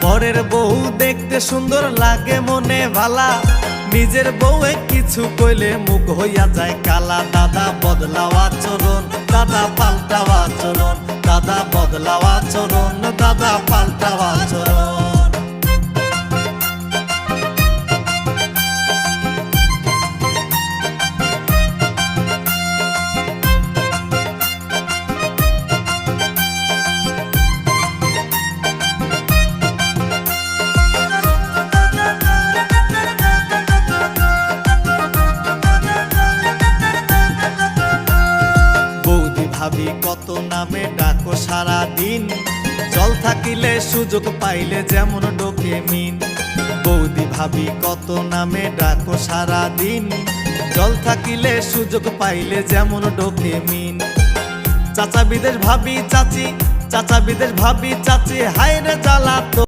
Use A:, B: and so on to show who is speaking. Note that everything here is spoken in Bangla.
A: পরের বউ দেখতে সুন্দর লাগে মনে ভালা, নিজের বউয়ে কিছু কইলে মুখ হইয়া যায় কালা। দাদা বদলাও আচরণ, দাদা পাল্টাও আচরণ, দাদা বদলাও আচরণ, দাদা পাল্টাও আচরণ। ভাবি কত নামে ডাকো সারা দিন, জল থাকিলে সুযোগ পাইলে যেমন ডোকে মিন। বৌদি ভাবি কত নামে ডাকো সারা দিন, জল থাকিলে সুযোগ পাইলে যেমন ডোকে মিন। চাচা বিদেশ ভাবি চাচি, চাচা বিদেশ ভাবি চাচি, হায় রে জ্বালা তো।